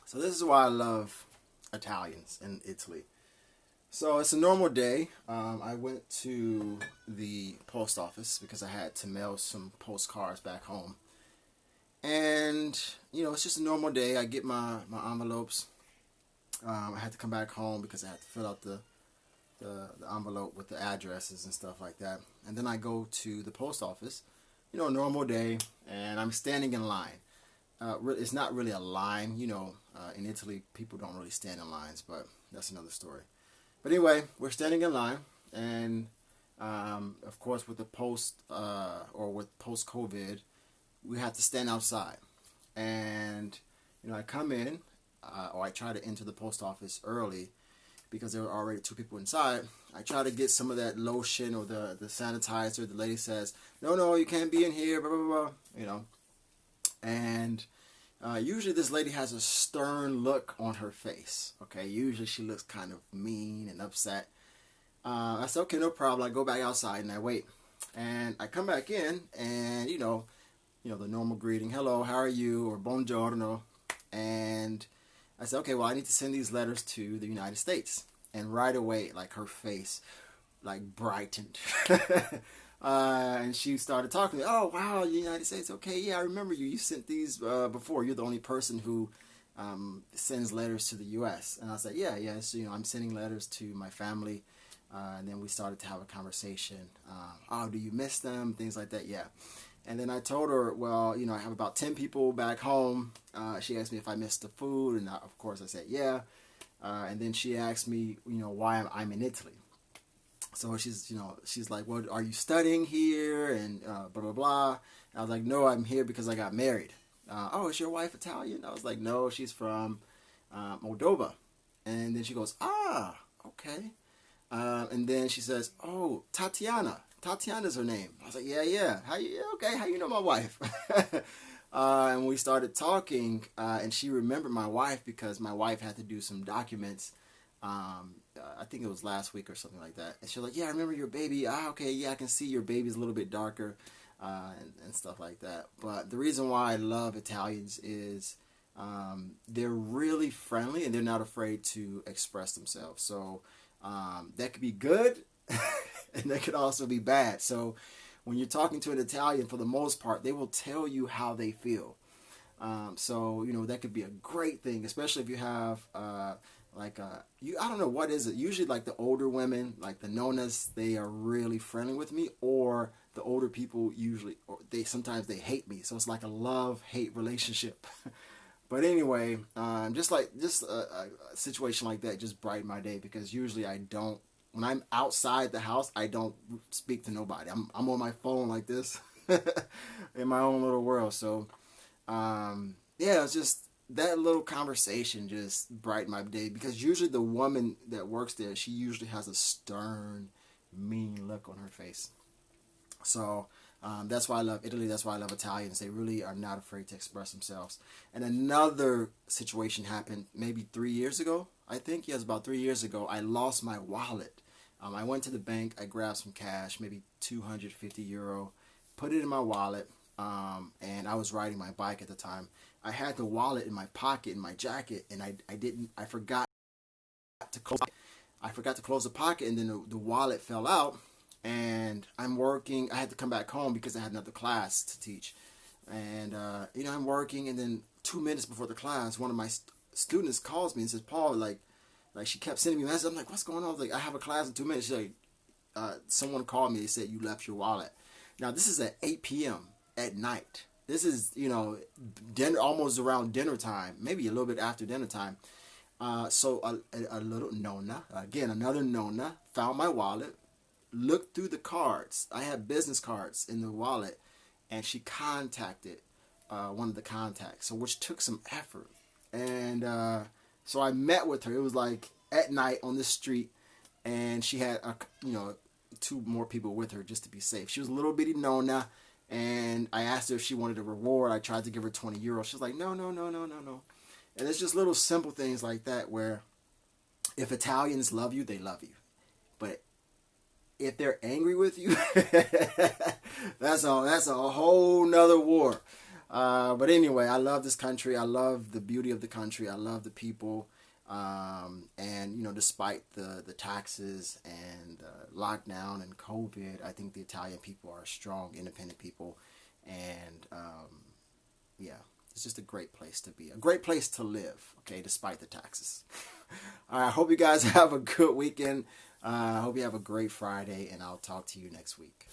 So this is why I love Italians in Italy. So it's a normal day. I went to the post office because I had to mail some postcards back home. And, it's just a normal day. I get my envelopes. I had to come back home because I had to fill out the envelope with the addresses and stuff like that. And then I go to the post office, normal day, and I'm standing in line. It's not really a line, in Italy people don't really stand in lines, but that's another story. But anyway, we're standing in line, and of course with the post-COVID, we have to stand outside. And I come in, or I try to enter the post office early because there were already two people inside. I try to get some of that lotion or the sanitizer. The lady says, no, you can't be in here, blah, blah, blah, And usually this lady has a stern look on her face, okay? Usually she looks kind of mean and upset. I said, okay, no problem. I go back outside and I wait. And I come back in and, the normal greeting, hello, how are you, or buongiorno. And I said, okay, well, I need to send these letters to the United States. And right away, like, her face, like, brightened. And she started talking to me. Oh, wow, the United States. Okay, yeah, I remember you. You sent these before. You're the only person who sends letters to the U.S. And I said, yes, I'm sending letters to my family. And then we started to have a conversation. Oh, do you miss them? Things like that, yeah. And then I told her, well, I have about 10 people back home. She asked me if I missed the food, and of course I said, yeah. And then she asked me, why I'm in Italy. So she's like, well, are you studying here? And blah, blah, blah. And I was like, no, I'm here because I got married. Oh, is your wife Italian? I was like, no, she's from Moldova. And then she goes, okay. And then she says, oh, Tatiana. Tatiana's her name. I was like, yeah. How you know my wife? And we started talking, and she remembered my wife because my wife had to do some documents. I think it was last week or something like that. And she was like, yeah, I remember your baby. Okay, yeah, I can see your baby's a little bit darker, and stuff like that. But the reason why I love Italians is they're really friendly and they're not afraid to express themselves. So that could be good, and that could also be bad. So when you're talking to an Italian, for the most part, they will tell you how they feel. So that could be a great thing, especially if you have I don't know, what is it? Usually like the older women, like the nonas, they are really friendly with me, or the older people sometimes they hate me. So it's like a love-hate relationship. But anyway, just a situation like that just brightened my day, because usually when I'm outside the house, I don't speak to nobody. I'm on my phone like this in my own little world. So, it's just that little conversation just brightened my day, because usually the woman that works there, she usually has a stern, mean look on her face. So that's why I love Italy. That's why I love Italians. They really are not afraid to express themselves. And another situation happened maybe 3 years ago. I think, yes, about 3 years ago. I lost my wallet. I went to the bank. I grabbed some cash, maybe €250, put it in my wallet, and I was riding my bike at the time. I had the wallet in my pocket, in my jacket, and I forgot to close. I forgot to close the pocket, and then the wallet fell out. And I'm working. I had to come back home because I had another class to teach. And I'm working, and then 2 minutes before the class, one of my students calls me and says, Paul, like she kept sending me messages. I'm like, what's going on? I was like, I have a class in 2 minutes. She's like, someone called me. They said you left your wallet. Now this is at 8 p.m. at night. This is dinner, almost around dinner time, maybe a little bit after dinner time. So a little nonna, again another nonna, found my wallet, looked through the cards. I had business cards in the wallet, and she contacted one of the contacts, so which took some effort. And so I met with her. It was like at night on the street, and she had two more people with her just to be safe. She was a little bitty nonna, and I asked her if she wanted a reward. I tried to give her €20. She's like, no. And it's just little simple things like that where if Italians love you, they love you. But if they're angry with you, that's a whole nother war. But anyway, I love this country. I love the beauty of the country. I love the people. And despite the taxes and lockdown and COVID, I think the Italian people are strong, independent people, and yeah, it's just a great place to be, a great place to live. Okay, despite the taxes. All right, I hope you guys have a good weekend. I hope you have a great Friday, and I'll talk to you next week.